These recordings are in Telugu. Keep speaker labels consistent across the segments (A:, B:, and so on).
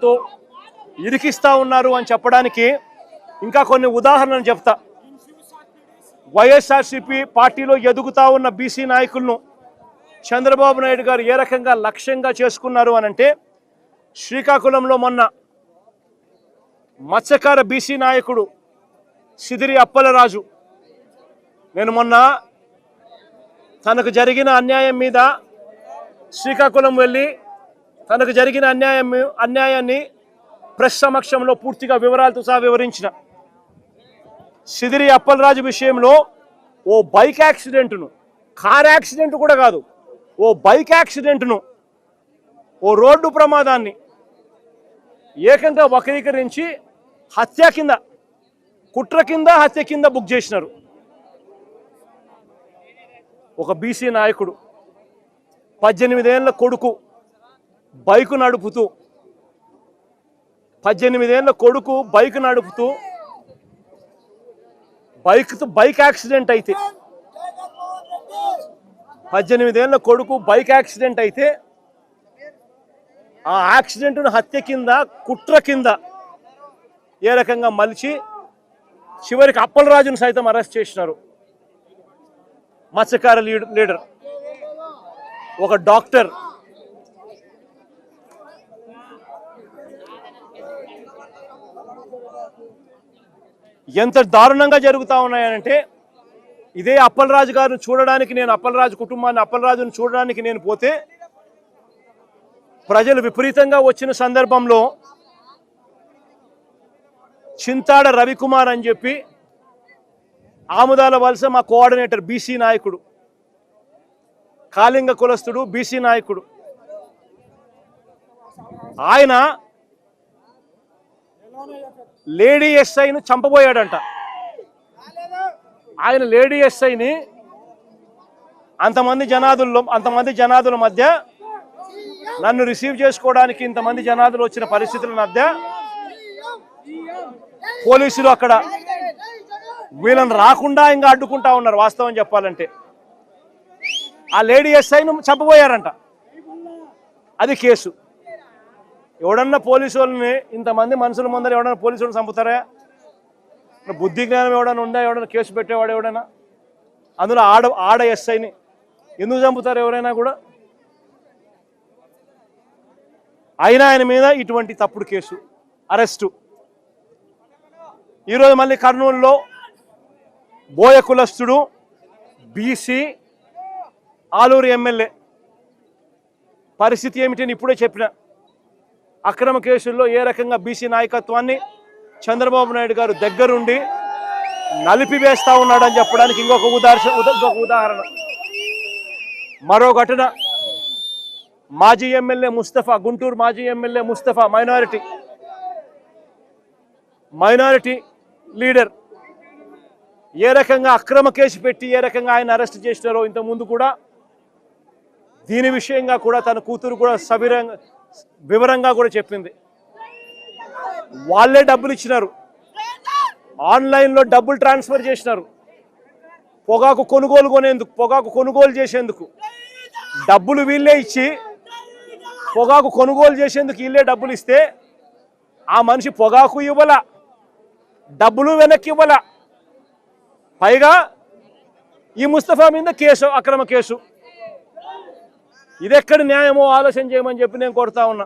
A: తో ఇరికిస్తా ఉన్నారు అని చెప్పడానికి ఇంకా కొన్ని ఉదాహరణలు చెప్తా. వైఎస్ఆర్సీపీ పార్టీలో ఎదుగుతా ఉన్న బీసీ నాయకులను చంద్రబాబు నాయుడు గారు ఏ రకంగా లక్ష్యంగా చేసుకున్నారు అనంటే, శ్రీకాకుళంలో మొన్న మత్స్యకార బీసీ నాయకుడు సిదిరి అప్పలరాజు నేను మొన్న తనకు జరిగిన అన్యాయం మీద శ్రీకాకుళం వెళ్ళి తనకు జరిగిన అన్యాయాన్ని ప్రెస్ సమక్షంలో పూర్తిగా వివరాలతో సహా వివరించిన. సిదిరి అప్పలరాజు విషయంలో ఓ బైక్ యాక్సిడెంట్ను, కార్ యాక్సిడెంట్ కూడా కాదు, ఓ బైక్ యాక్సిడెంట్ను, ఓ రోడ్డు ప్రమాదాన్ని ఏకంగా వక్రీకరించి హత్య కింద, కుట్ర కింద, హత్య కింద బుక్ చేసినారు. ఒక బీసీ నాయకుడు 18 ఏళ్ల కొడుకు బైక్ నడుపుతూ 18 ఏళ్ల కొడుకు బైక్ యాక్సిడెంట్ అయితే 18 ఏళ్ల కొడుకు బైక్ యాక్సిడెంట్ అయితే ఆ యాక్సిడెంట్ను హత్య కింద, కుట్ర కింద ఏ రకంగా మలిచి చివరికి అప్పలరాజును సైతం అరెస్ట్ చేసినారు. మత్స్యకార లీడర్, ఒక డాక్టర్, ఎంత దారుణంగా జరుగుతూ ఉన్నాయనంటే, ఇదే అప్పలరాజు గారిని చూడడానికి నేను, అప్పలరాజు కుటుంబాన్ని, అప్పలరాజును చూడడానికి నేను పోతే ప్రజలు విపరీతంగా వచ్చిన సందర్భంలో చింతాడ రవికుమార్ అని చెప్పి ఆముదాల వలస మా కోఆర్డినేటర్, బీసీ నాయకుడు, కాళింగ కులస్తుడు, బీసీ నాయకుడు, ఆయన లేడీ ఎస్ఐని చంపబోయాడంట. ఆయన లేడీ ఎస్ఐని అంతమంది జనాదుల మధ్య, నన్ను రిసీవ్ చేసుకోవడానికి ఇంతమంది జనాదులు వచ్చిన పరిస్థితుల మధ్య పోలీసులు అక్కడ వీళ్ళని రాకుండా ఇంకా అడ్డుకుంటా ఉన్నారు. వాస్తవం చెప్పాలంటే ఆ లేడీ ఎస్ఐను చంపబోయారంట. అది కేసు. ఎవడన్నా పోలీసు వాళ్ళని, ఇంతమంది మనుషుల ముందర ఎవడన్నా పోలీసు వాళ్ళని చంపుతారా? బుద్ధి జ్ఞానం ఎవడన్నా ఉందా? ఎవడన్నా కేసు పెట్టేవాడు ఎవడైనా? అందులో ఆడ ఎస్ఐని ఎందుకు చంపుతారు ఎవరైనా కూడా? అయినా ఆయన మీద ఇటువంటి తప్పుడు కేసు, అరెస్టు. ఈరోజు మళ్ళీ కర్నూలులో బోయ కులస్తుడు, బీసీ, ఆలూరు ఎమ్మెల్యే పరిస్థితి ఏమిటని ఇప్పుడే చెప్పిన. అక్రమ కేసుల్లో ఏ రకంగా బీసీ నాయకత్వాన్ని చంద్రబాబు నాయుడు గారు దగ్గరుండి నలిపివేస్తా ఉన్నాడని చెప్పడానికి ఇంకొక ఉదాహరణ. మరో ఘటన, మాజీ ఎమ్మెల్యే ముస్తఫా, గుంటూరు మాజీ ఎమ్మెల్యే ముస్తఫా, మైనారిటీ లీడర్, ఏ రకంగా అక్రమ కేసు పెట్టి ఏ రకంగా ఆయన అరెస్ట్ చేసినారో ఇంతకుముందు కూడా దీని విషయంగా కూడా తన కూతురు కూడా వివరంగా కూడా చెప్పింది. వాళ్ళే డబ్బులు ఇచ్చినారు, ఆన్లైన్లో డబ్బులు ట్రాన్స్ఫర్ చేసినారు. పొగాకు కొనుగోలు చేసేందుకు డబ్బులు వీళ్ళే ఇచ్చి, పొగాకు కొనుగోలు చేసేందుకు వీళ్ళే డబ్బులు ఇస్తే ఆ మనిషి పొగాకు ఇవ్వాల, డబ్బులు వెనక్కి ఇవ్వాల. పైగా ఈ ముస్తఫా మీద కేసు, అక్రమ కేసు. ఇదెక్కడి న్యాయమో ఆలోచన చేయమని చెప్పి నేను కోరుతా ఉన్నా.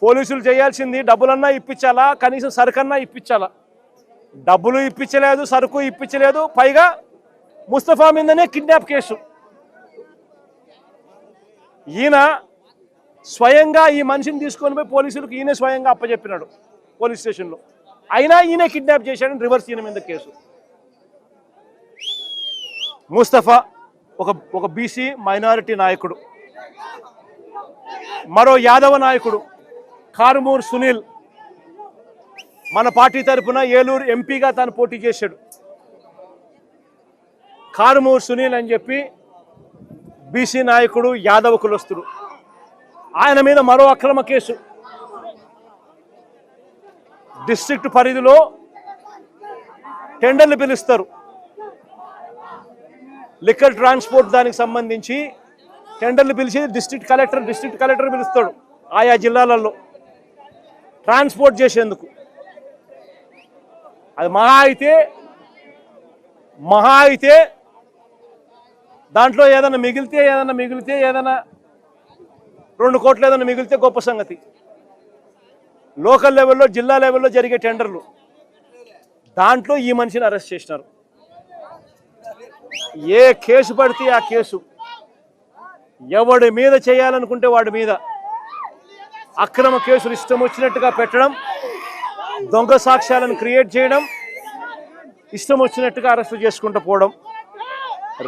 A: పోలీసులు చేయాల్సింది డబ్బులన్నా ఇప్పించాలా, కనీసం సరుకన్నా ఇప్పించాలా. డబ్బులు ఇప్పించలేదు, సరుకు ఇప్పించలేదు, పైగా ముస్తఫా మీదనే కిడ్నాప్ కేసు. ఈయన స్వయంగా ఈ మనిషిని తీసుకొని పోయి పోలీసులకు ఈయన స్వయంగా అప్పచెప్పినాడు పోలీస్ స్టేషన్లో. అయినా ఈయన కిడ్నాప్ చేశాడని రివర్స్ ఈయన మీద కేసు. ముస్తఫా ఒక బీసీ మైనారిటీ నాయకుడు. మరో యాదవ నాయకుడు కారుమూరు సునీల్ మన పార్టీ తరఫున ఏలూరు ఎంపీగా తాను పోటీ చేశాడు. కారుమూరు సునీల్ అని చెప్పి బీసీ నాయకుడు, యాదవ కులస్తుడు. ఆయన మీద మరో అక్రమ కేసు. డిస్ట్రిక్ట్ పరిధిలో టెండర్లు పిలుస్తారు, లిక్కర్ ట్రాన్స్పోర్ట్ దానికి సంబంధించి టెండర్లు పిలిచి డిస్ట్రిక్ట్ కలెక్టర్ పిలుస్తాడు ఆయా జిల్లాలలో. ట్రాన్స్పోర్ట్ చేసేందుకు. అది మహా అయితే దాంట్లో ఏదైనా మిగిలితే 2 కోట్లు ఏదైనా మిగిలితే గొప్ప సంగతి. లోకల్ లెవెల్లో, జిల్లా లెవెల్లో జరిగే టెండర్లు, దాంట్లో ఈ మనిషిని అరెస్ట్ చేసినారు. ఏ కేసు పడితే ఆ కేసు, ఎవడి మీద చేయాలనుకుంటే వాడి మీద అక్రమ కేసులు ఇష్టం వచ్చినట్టుగా పెట్టడం, దొంగ సాక్ష్యాలను క్రియేట్ చేయడం, ఇష్టం వచ్చినట్టుగా అరెస్టు చేసుకుంటూ పోవడం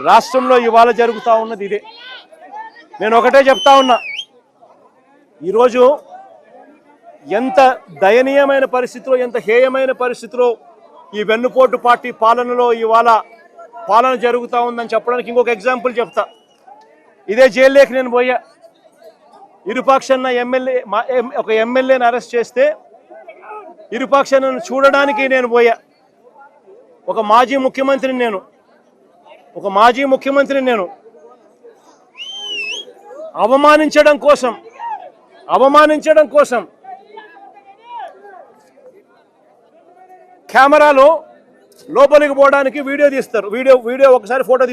A: రాష్ట్రంలో ఇవాళ జరుగుతూ ఉన్నది ఇదే. నేను ఒకటే చెప్తా ఉన్నా, ఈరోజు ఎంత దయనీయమైన పరిస్థితిలో, ఎంత హేయమైన పరిస్థితిలో ఈ వెన్నుపోటు పార్టీ పాలనలో ఇవాళ పాలన జరుగుతూ ఉందని చెప్పడానికి ఇంకొక ఎగ్జాంపుల్ చెప్తా. ఇదే జైల్లోకి నేను పోయా. ఇరుపక్షాన ఒక ఎమ్మెల్యేని అరెస్ట్ చేస్తే ఇరుపక్షాలను చూడడానికి నేను పోయా. ఒక మాజీ ముఖ్యమంత్రిని నేను అవమానించడం కోసం కెమెరాలో లోపలికి పోవడానికి వీడియో తీస్తారు. వీడియో ఒకసారి ఫోటో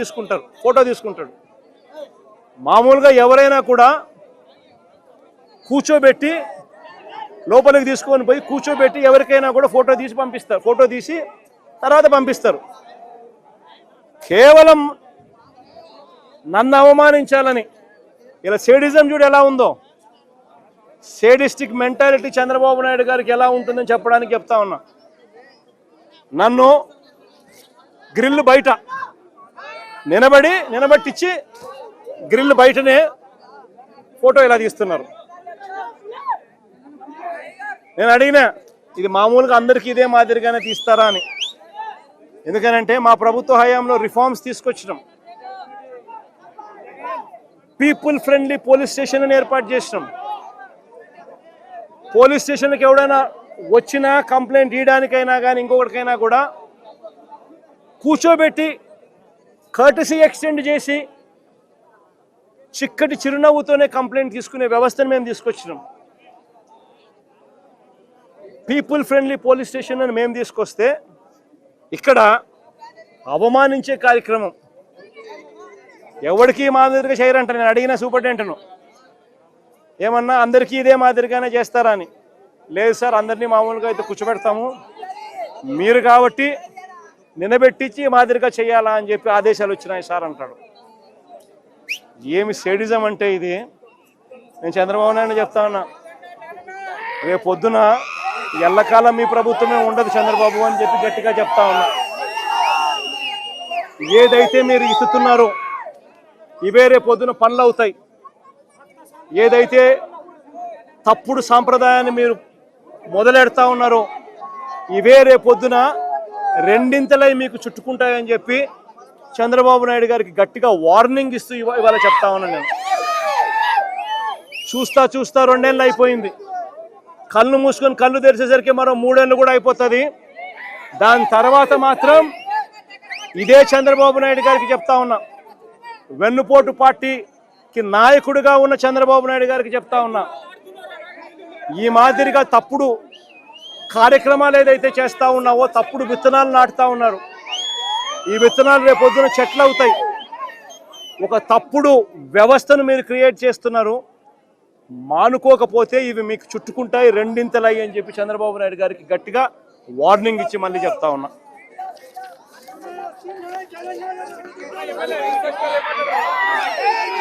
A: తీసుకుంటాడు. మామూలుగా ఎవరైనా కూడా కూర్చోబెట్టి లోపలికి తీసుకొని పోయి కూర్చోబెట్టి ఎవరికైనా కూడా ఫోటో తీసి తర్వాత పంపిస్తారు. కేవలం నన్ను అవమానించాలని, ఇలా సేడిజం చూడు ఎలా ఉందో, సేడిస్టిక్ మెంటాలిటీ చంద్రబాబు నాయుడు గారికి ఎలా ఉంటుందని చెప్పడానికి చెప్తా ఉన్నా. నన్ను గ్రిల్ బయట నిలబెట్టించి గ్రిల్ బయటనే ఫోటో ఇలా తీస్తున్నారు. నేను అడిగినా, ఇది మామూలుగా అందరికీ ఇదే మాదిరిగానే తీస్తారా అని. ఎందుకనంటే మా ప్రభుత్వ హయాంలో రిఫార్మ్స్ తీసుకొచ్చినాం. పీపుల్ ఫ్రెండ్లీ పోలీస్ స్టేషన్ అని ఏర్పాటు చేసినాం. పోలీస్ స్టేషన్కి ఎవడైనా వచ్చినా కంప్లైంట్ ఇవ్వడానికైనా కానీ ఇంకొకటికైనా కూడా కూర్చోబెట్టి కర్టసీ ఎక్స్టెండ్ చేసి చిక్కటి చిరునవ్వుతోనే కంప్లైంట్ తీసుకునే వ్యవస్థను మేము తీసుకొచ్చినాం. పీపుల్ ఫ్రెండ్లీ పోలీస్ స్టేషన్ అని మేము తీసుకొస్తే ఇక్కడ అవమానించే కార్యక్రమం ఎవరికి మాదిరిగా చేయరంట. నేను అడిగిన సూపరింటెండెంట్ను, ఏమన్నా అందరికీ ఇదే మాదిరిగానే చేస్తారా అని. లేదు సార్, అందరినీ మామూలుగా అయితే కూర్చోబెడతాము, మీరు కాబట్టి నిలబెట్టించి మాదిరిగా చేయాలా అని చెప్పి ఆదేశాలు వచ్చినాయి సార్ అంటాడు. ఏమి సేడిజం అంటే ఇది. నేను చంద్రబాబు నాయుడు చెప్తా ఉన్నా, రేపు పొద్దున ఎల్లకాలం మీ ప్రభుత్వమే ఉండదు చంద్రబాబు అని చెప్పి గట్టిగా చెప్తా ఉన్నా. ఏదైతే మీరు ఇస్తున్నారో ఇవే రేపు పొద్దున పనులు అవుతాయి. ఏదైతే తప్పుడు సాంప్రదాయాన్ని మీరు మొదలెడతా ఉన్నారో ఇవే రేపు పొద్దున రెండింతలై మీకు చుట్టుకుంటాయని చెప్పి చంద్రబాబు నాయుడు గారికి గట్టిగా వార్నింగ్ ఇస్తూ ఇవాళ చెప్తా ఉన్నాను. నేను చూస్తా 2 ఏళ్ళు అయిపోయింది. కళ్ళు మూసుకొని కళ్ళు తెరిచేసరికి మరో 3 ఏళ్ళు కూడా అయిపోతుంది. దాని తర్వాత మాత్రం ఇదే చంద్రబాబు నాయుడు గారికి చెప్తా ఉన్నా, వెన్నుపోటు పార్టీకి నాయకుడిగా ఉన్న చంద్రబాబు నాయుడు గారికి చెప్తా ఉన్నా, ఈ మాదిరిగా తప్పుడు కార్యక్రమాలు ఏదైతే చేస్తూ ఉన్నావో, తప్పుడు విత్తనాలు నాటుతా ఉన్నారు. ఈ విత్తనాలు రేపొద్దున చెట్లు అవుతాయి. ఒక తప్పుడు వ్యవస్థను మీరు క్రియేట్ చేస్తున్నారు. మానుకోకపోతే ఇవి మీకు చుట్టుకుంటాయి, రెండింతలై అని చెప్పి చంద్రబాబు నాయుడు గారికి గట్టిగా వార్నింగ్ ఇచ్చి మళ్ళీ చెప్తా ఉన్నా.